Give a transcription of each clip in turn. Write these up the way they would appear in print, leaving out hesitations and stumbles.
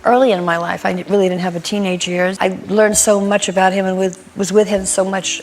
early in my life. I really didn't have a teenage years. I learned so much about him and was with him so much.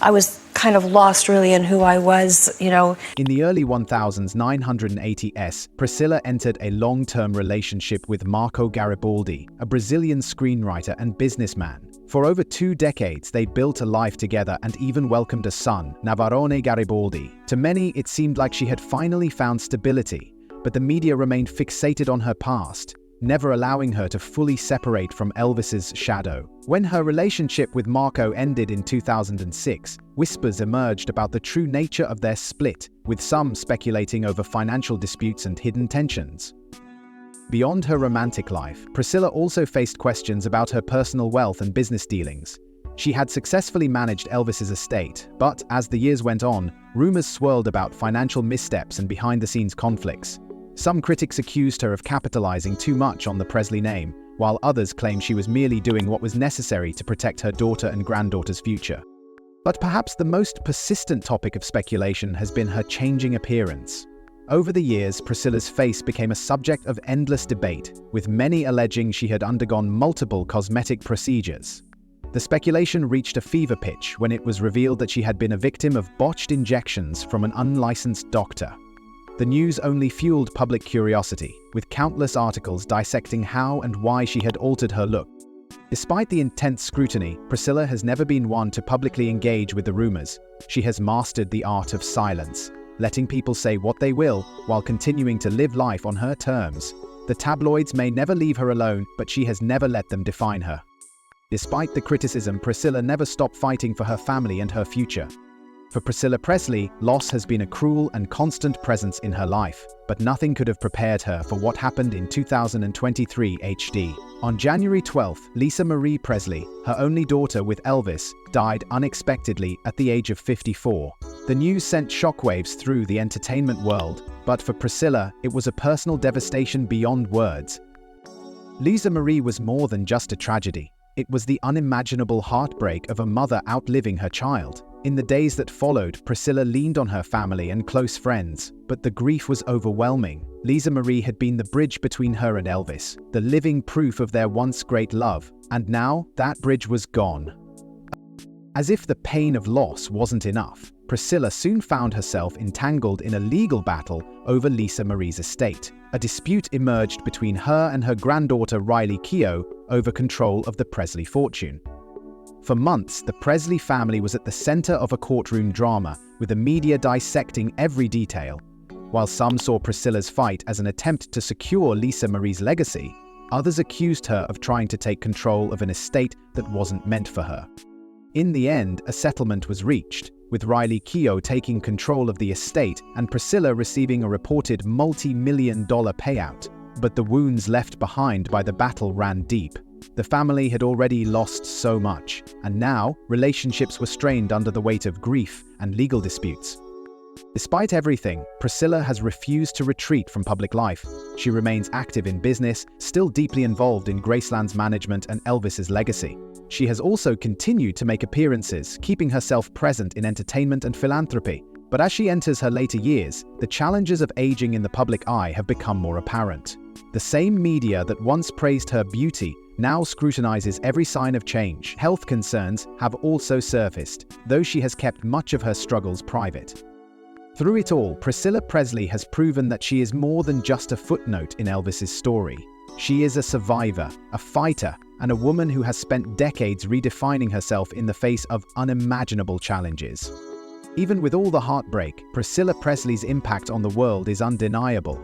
I was kind of lost really in who I was, you know. In the early 1980s, Priscilla entered a long-term relationship with Marco Garibaldi, a Brazilian screenwriter and businessman. For over 2 decades, they built a life together and even welcomed a son, Navarone Garibaldi. To many, it seemed like she had finally found stability, but the media remained fixated on her past, never allowing her to fully separate from Elvis's shadow. When her relationship with Marco ended in 2006, whispers emerged about the true nature of their split, with some speculating over financial disputes and hidden tensions. Beyond her romantic life, Priscilla also faced questions about her personal wealth and business dealings. She had successfully managed Elvis's estate, but as the years went on, rumors swirled about financial missteps and behind-the-scenes conflicts. Some critics accused her of capitalizing too much on the Presley name, while others claimed she was merely doing what was necessary to protect her daughter and granddaughter's future. But perhaps the most persistent topic of speculation has been her changing appearance. Over the years, Priscilla's face became a subject of endless debate, with many alleging she had undergone multiple cosmetic procedures. The speculation reached a fever pitch when it was revealed that she had been a victim of botched injections from an unlicensed doctor. The news only fueled public curiosity, with countless articles dissecting how and why she had altered her look. Despite the intense scrutiny, Priscilla has never been one to publicly engage with the rumors. She has mastered the art of silence, letting people say what they will while continuing to live life on her terms. The tabloids may never leave her alone, but she has never let them define her. Despite the criticism, Priscilla never stopped fighting for her family and her future. For Priscilla Presley, loss has been a cruel and constant presence in her life, but nothing could have prepared her for what happened in 2023 HD. On January 12th, Lisa Marie Presley, her only daughter with Elvis, died unexpectedly at the age of 54. The news sent shockwaves through the entertainment world, but for Priscilla, it was a personal devastation beyond words. Lisa Marie was more than just a tragedy. It was the unimaginable heartbreak of a mother outliving her child. In the days that followed, Priscilla leaned on her family and close friends, but the grief was overwhelming. Lisa Marie had been the bridge between her and Elvis, the living proof of their once great love, and now that bridge was gone. As if the pain of loss wasn't enough, Priscilla soon found herself entangled in a legal battle over Lisa Marie's estate. A dispute emerged between her and her granddaughter Riley Keough over control of the Presley fortune. For months, the Presley family was at the center of a courtroom drama, with the media dissecting every detail. While some saw Priscilla's fight as an attempt to secure Lisa Marie's legacy, others accused her of trying to take control of an estate that wasn't meant for her. In the end, a settlement was reached, with Riley Keough taking control of the estate and Priscilla receiving a reported multi-million-dollar payout. But the wounds left behind by the battle ran deep. The family had already lost so much, and now relationships were strained under the weight of grief and legal disputes. Despite everything, Priscilla has refused to retreat from public life. She remains active in business, still deeply involved in Graceland's management and Elvis's legacy. She has also continued to make appearances, keeping herself present in entertainment and philanthropy. But as she enters her later years, the challenges of aging in the public eye have become more apparent. The same media that once praised her beauty now scrutinizes every sign of change. Health concerns have also surfaced, though she has kept much of her struggles private. Through it all, Priscilla Presley has proven that she is more than just a footnote in Elvis's story. She is a survivor, a fighter, and a woman who has spent decades redefining herself in the face of unimaginable challenges. Even with all the heartbreak, Priscilla Presley's impact on the world is undeniable.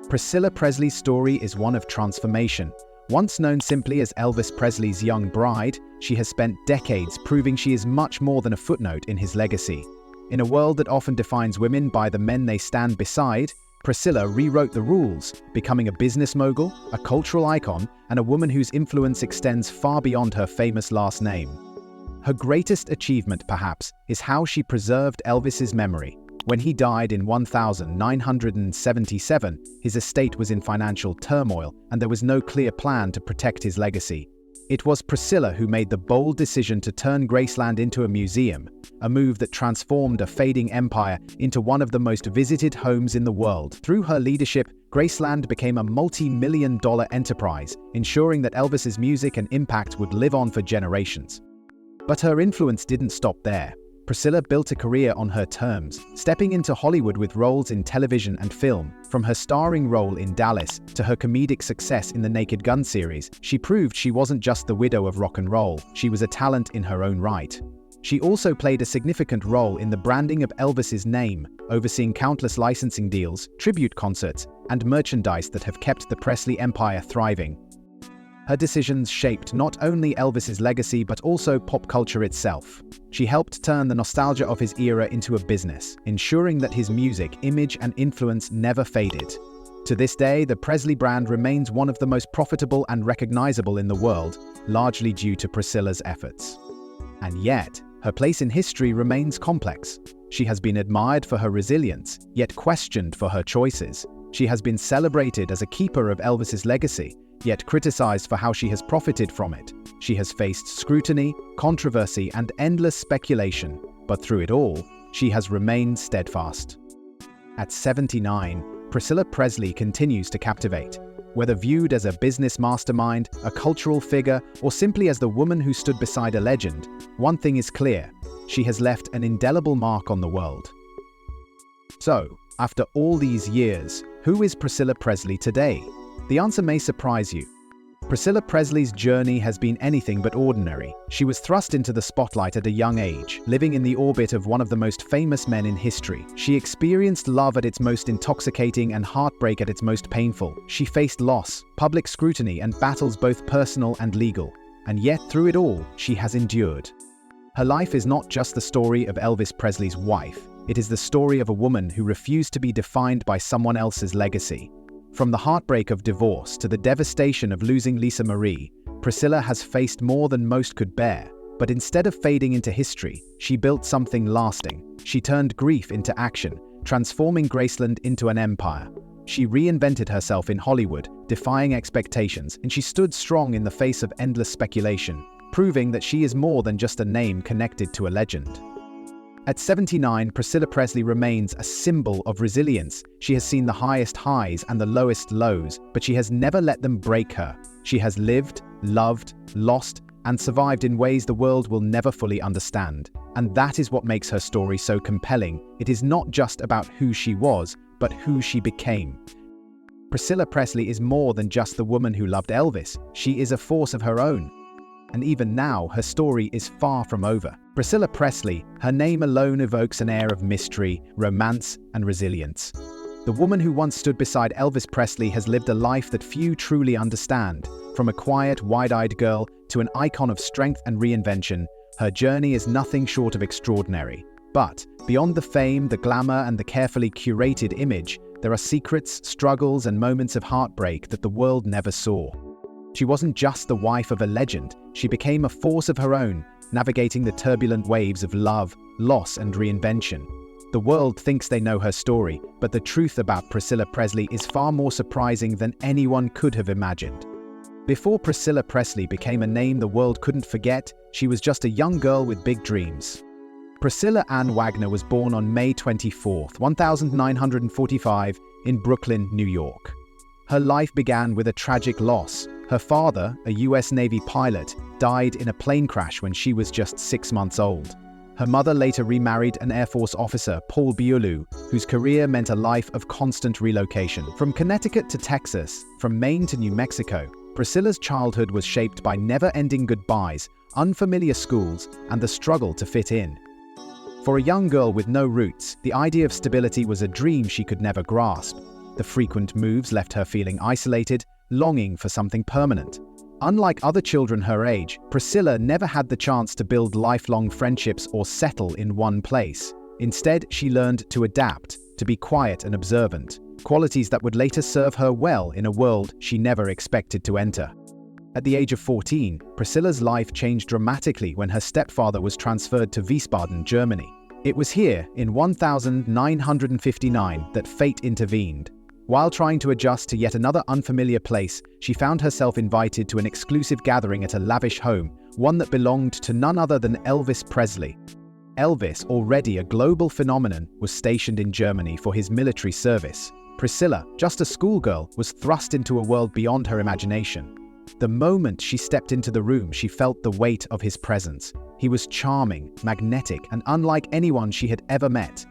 Priscilla Presley's story is one of transformation. Once known simply as Elvis Presley's young bride, she has spent decades proving she is much more than a footnote in his legacy. In a world that often defines women by the men they stand beside, Priscilla rewrote the rules, becoming a business mogul, a cultural icon, and a woman whose influence extends far beyond her famous last name. Her greatest achievement, perhaps, is how she preserved Elvis's memory. When he died in 1977, his estate was in financial turmoil, and there was no clear plan to protect his legacy. It was Priscilla who made the bold decision to turn Graceland into a museum, a move that transformed a fading empire into one of the most visited homes in the world. Through her leadership, Graceland became a multi-million-dollar enterprise, ensuring that Elvis's music and impact would live on for generations. But her influence didn't stop there. Priscilla built a career on her terms, stepping into Hollywood with roles in television and film. From her starring role in Dallas to her comedic success in the Naked Gun series, she proved she wasn't just the widow of rock and roll, she was a talent in her own right. She also played a significant role in the branding of Elvis's name, overseeing countless licensing deals, tribute concerts, and merchandise that have kept the Presley empire thriving. Her decisions shaped not only Elvis's legacy but also pop culture itself. She helped turn the nostalgia of his era into a business, ensuring that his music, image, and influence never faded. To this day, the Presley brand remains one of the most profitable and recognizable in the world, largely due to Priscilla's efforts. And yet, her place in history remains complex. She has been admired for her resilience, yet questioned for her choices. She has been celebrated as a keeper of Elvis's legacy, yet criticized for how she has profited from it. She has faced scrutiny, controversy, and endless speculation, but through it all, she has remained steadfast. At 79, Priscilla Presley continues to captivate. Whether viewed as a business mastermind, a cultural figure, or simply as the woman who stood beside a legend, one thing is clear: she has left an indelible mark on the world. So, after all these years, who is Priscilla Presley today? The answer may surprise you. Priscilla Presley's journey has been anything but ordinary. She was thrust into the spotlight at a young age, living in the orbit of one of the most famous men in history. She experienced love at its most intoxicating and heartbreak at its most painful. She faced loss, public scrutiny, and battles both personal and legal. And yet, through it all, she has endured. Her life is not just the story of Elvis Presley's wife. It is the story of a woman who refused to be defined by someone else's legacy. From the heartbreak of divorce to the devastation of losing Lisa Marie, Priscilla has faced more than most could bear. But instead of fading into history, she built something lasting. She turned grief into action, transforming Graceland into an empire. She reinvented herself in Hollywood, defying expectations, and she stood strong in the face of endless speculation, proving that she is more than just a name connected to a legend. At 79, Priscilla Presley remains a symbol of resilience. She has seen the highest highs and the lowest lows, but she has never let them break her. She has lived, loved, lost, and survived in ways the world will never fully understand. And that is what makes her story so compelling. It is not just about who she was, but who she became. Priscilla Presley is more than just the woman who loved Elvis. She is a force of her own. And even now, her story is far from over. Priscilla Presley, her name alone evokes an air of mystery, romance, and resilience. The woman who once stood beside Elvis Presley has lived a life that few truly understand. From a quiet, wide-eyed girl to an icon of strength and reinvention, her journey is nothing short of extraordinary. But beyond the fame, the glamour, and the carefully curated image, there are secrets, struggles, and moments of heartbreak that the world never saw. She wasn't just the wife of a legend, she became a force of her own, navigating the turbulent waves of love, loss, and reinvention. The world thinks they know her story, but the truth about Priscilla Presley is far more surprising than anyone could have imagined. Before Priscilla Presley became a name the world couldn't forget, she was just a young girl with big dreams. Priscilla Ann Wagner was born on May 24, 1945, in Brooklyn, New York. Her life began with a tragic loss. Her father, a US Navy pilot, died in a plane crash when she was just 6 months old. Her mother later remarried an Air Force officer, Paul Beaulieu, whose career meant a life of constant relocation. From Connecticut to Texas, from Maine to New Mexico, Priscilla's childhood was shaped by never-ending goodbyes, unfamiliar schools, and the struggle to fit in. For a young girl with no roots, the idea of stability was a dream she could never grasp. The frequent moves left her feeling isolated, longing for something permanent. Unlike other children her age, Priscilla never had the chance to build lifelong friendships or settle in one place. Instead, she learned to adapt, to be quiet and observant, qualities that would later serve her well in a world she never expected to enter. At the age of 14, Priscilla's life changed dramatically when her stepfather was transferred to Wiesbaden, Germany. It was here, in 1959, that fate intervened. While trying to adjust to yet another unfamiliar place, she found herself invited to an exclusive gathering at a lavish home, one that belonged to none other than Elvis Presley. Elvis, already a global phenomenon, was stationed in Germany for his military service. Priscilla, just a schoolgirl, was thrust into a world beyond her imagination. The moment she stepped into the room, she felt the weight of his presence. He was charming, magnetic, and unlike anyone she had ever met.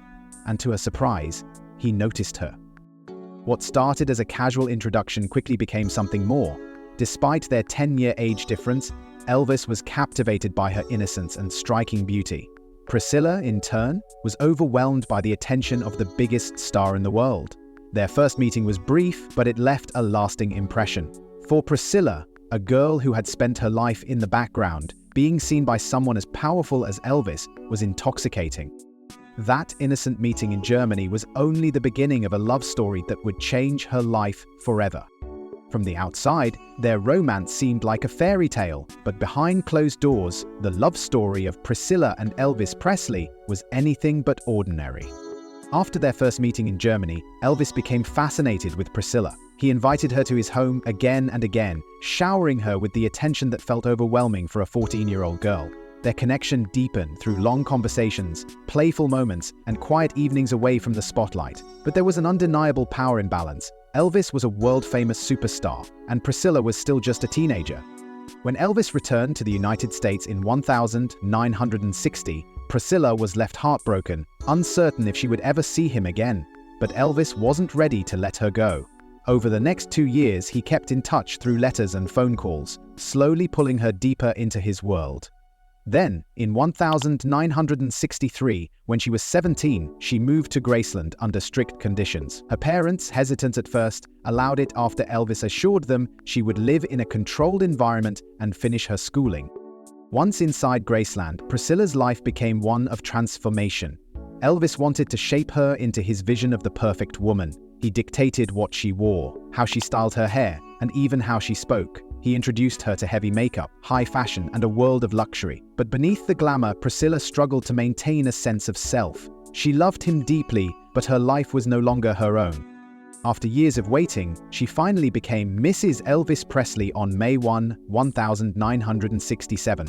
And to her surprise, he noticed her. What started as a casual introduction quickly became something more. Despite their 10-year age difference, Elvis was captivated by her innocence and striking beauty. Priscilla, in turn, was overwhelmed by the attention of the biggest star in the world. Their first meeting was brief, but it left a lasting impression. For Priscilla, a girl who had spent her life in the background, being seen by someone as powerful as Elvis was intoxicating. That innocent meeting in Germany was only the beginning of a love story that would change her life forever. From the outside, their romance seemed like a fairy tale, but behind closed doors, the love story of Priscilla and Elvis Presley was anything but ordinary. After their first meeting in Germany, Elvis became fascinated with Priscilla. He invited her to his home again and again, showering her with the attention that felt overwhelming for a 14-year-old girl. Their connection deepened through long conversations, playful moments, and quiet evenings away from the spotlight. But there was an undeniable power imbalance. Elvis was a world-famous superstar, and Priscilla was still just a teenager. When Elvis returned to the United States in 1960, Priscilla was left heartbroken, uncertain if she would ever see him again. But Elvis wasn't ready to let her go. Over the next 2 years, he kept in touch through letters and phone calls, slowly pulling her deeper into his world. Then, in 1963, when she was 17, she moved to Graceland under strict conditions. Her parents, hesitant at first, allowed it after Elvis assured them she would live in a controlled environment and finish her schooling. Once inside Graceland, Priscilla's life became one of transformation. Elvis wanted to shape her into his vision of the perfect woman. He dictated what she wore, how she styled her hair, and even how she spoke. He introduced her to heavy makeup, high fashion, and a world of luxury. But beneath the glamour, Priscilla struggled to maintain a sense of self. She loved him deeply, but her life was no longer her own. After years of waiting, she finally became Mrs. Elvis Presley on May 1, 1967.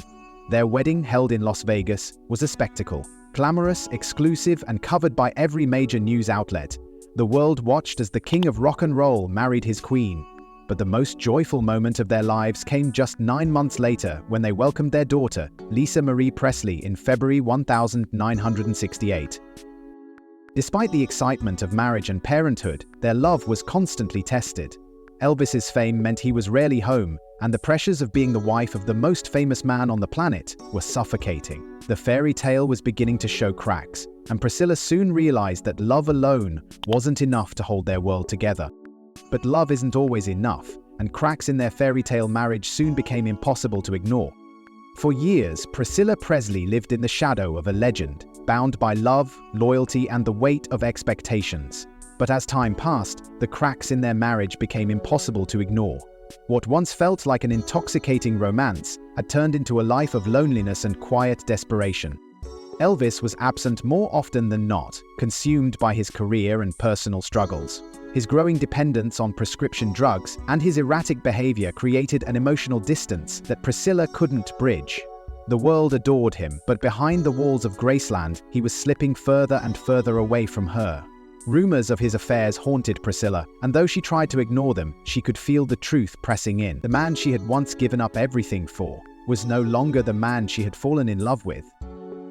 Their wedding, held in Las Vegas, was a spectacle. Glamorous, exclusive, and covered by every major news outlet. The world watched as the king of rock and roll married his queen. But the most joyful moment of their lives came just 9 months later when they welcomed their daughter, Lisa Marie Presley, in February 1968. Despite the excitement of marriage and parenthood, their love was constantly tested. Elvis's fame meant he was rarely home, and the pressures of being the wife of the most famous man on the planet were suffocating. The fairy tale was beginning to show cracks, and Priscilla soon realized that love alone wasn't enough to hold their world together. But love isn't always enough, and cracks in their fairy tale marriage soon became impossible to ignore. For years, Priscilla Presley lived in the shadow of a legend, bound by love, loyalty, and the weight of expectations. But as time passed, the cracks in their marriage became impossible to ignore. What once felt like an intoxicating romance had turned into a life of loneliness and quiet desperation. Elvis was absent more often than not, consumed by his career and personal struggles. His growing dependence on prescription drugs and his erratic behavior created an emotional distance that Priscilla couldn't bridge. The world adored him, but behind the walls of Graceland, he was slipping further and further away from her. Rumors of his affairs haunted Priscilla, and though she tried to ignore them, she could feel the truth pressing in. The man she had once given up everything for was no longer the man she had fallen in love with.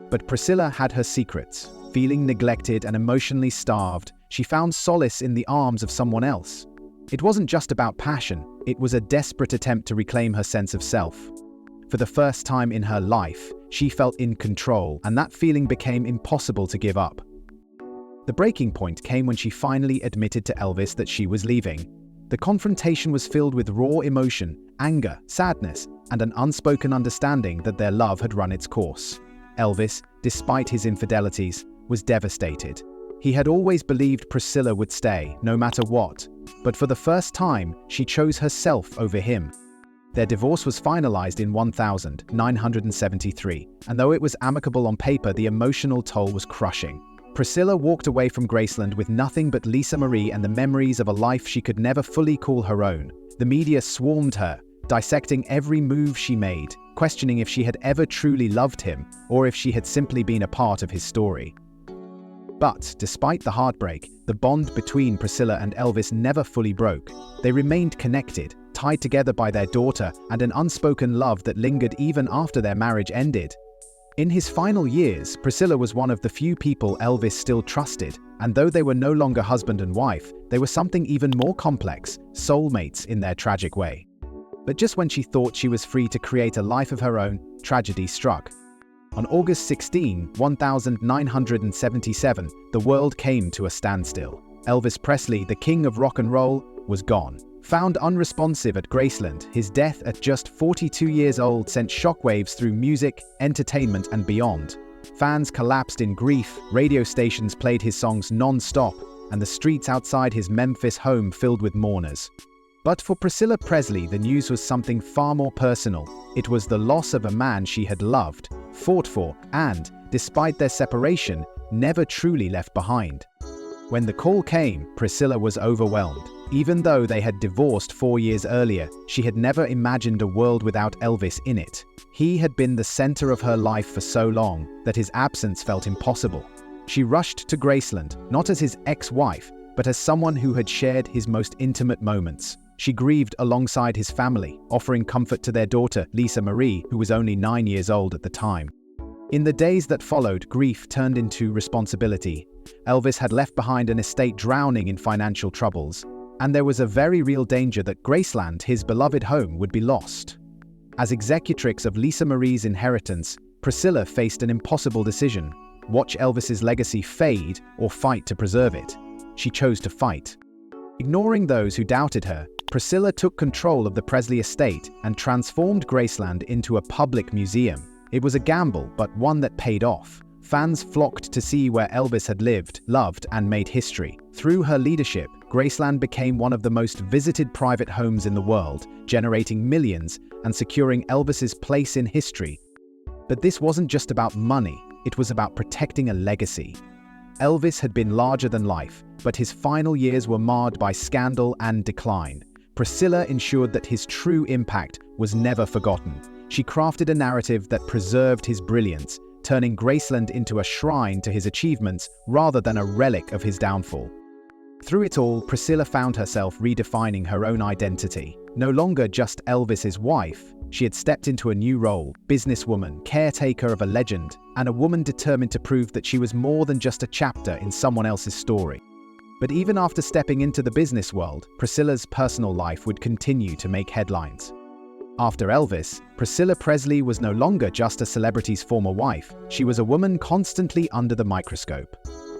But Priscilla had her secrets. Feeling neglected and emotionally starved, she found solace in the arms of someone else. It wasn't just about passion, it was a desperate attempt to reclaim her sense of self. For the first time in her life, she felt in control, and that feeling became impossible to give up. The breaking point came when she finally admitted to Elvis that she was leaving. The confrontation was filled with raw emotion, anger, sadness, and an unspoken understanding that their love had run its course. Elvis, despite his infidelities, was devastated. He had always believed Priscilla would stay, no matter what, but for the first time, she chose herself over him. Their divorce was finalized in 1973, and though it was amicable on paper, the emotional toll was crushing. Priscilla walked away from Graceland with nothing but Lisa Marie and the memories of a life she could never fully call her own. The media swarmed her, dissecting every move she made, questioning if she had ever truly loved him, or if she had simply been a part of his story. But despite the heartbreak, the bond between Priscilla and Elvis never fully broke. They remained connected, tied together by their daughter and an unspoken love that lingered even after their marriage ended. In his final years, Priscilla was one of the few people Elvis still trusted, and though they were no longer husband and wife, they were something even more complex, soulmates in their tragic way. But just when she thought she was free to create a life of her own, tragedy struck. On August 16, 1977, the world came to a standstill. Elvis Presley, the king of rock and roll, was gone. Found unresponsive at Graceland, his death at just 42 years old sent shockwaves through music, entertainment, and beyond. Fans collapsed in grief, radio stations played his songs non-stop, and the streets outside his Memphis home filled with mourners. But for Priscilla Presley, the news was something far more personal. It was the loss of a man she had loved, fought for, and, despite their separation, never truly left behind. When the call came, Priscilla was overwhelmed. Even though they had divorced 4 years earlier, she had never imagined a world without Elvis in it. He had been the center of her life for so long that his absence felt impossible. She rushed to Graceland, not as his ex-wife, but as someone who had shared his most intimate moments. She grieved alongside his family, offering comfort to their daughter, Lisa Marie, who was only 9 years old at the time. In the days that followed, grief turned into responsibility. Elvis had left behind an estate drowning in financial troubles, and there was a very real danger that Graceland, his beloved home, would be lost. As executrix of Lisa Marie's inheritance, Priscilla faced an impossible decision: watch Elvis's legacy fade or fight to preserve it. She chose to fight. Ignoring those who doubted her, Priscilla took control of the Presley estate and transformed Graceland into a public museum. It was a gamble, but one that paid off. Fans flocked to see where Elvis had lived, loved, and made history. Through her leadership, Graceland became one of the most visited private homes in the world, generating millions and securing Elvis's place in history. But this wasn't just about money, it was about protecting a legacy. Elvis had been larger than life, but his final years were marred by scandal and decline. Priscilla ensured that his true impact was never forgotten. She crafted a narrative that preserved his brilliance, turning Graceland into a shrine to his achievements rather than a relic of his downfall. Through it all, Priscilla found herself redefining her own identity. No longer just Elvis's wife, she had stepped into a new role: businesswoman, caretaker of a legend, and a woman determined to prove that she was more than just a chapter in someone else's story. But even after stepping into the business world, Priscilla's personal life would continue to make headlines. After Elvis, Priscilla Presley was no longer just a celebrity's former wife. She was a woman constantly under the microscope.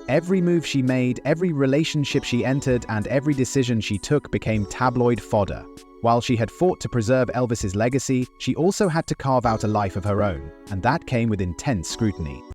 Every move she made, every relationship she entered, and every decision she took became tabloid fodder. While she had fought to preserve Elvis's legacy, she also had to carve out a life of her own, and that came with intense scrutiny.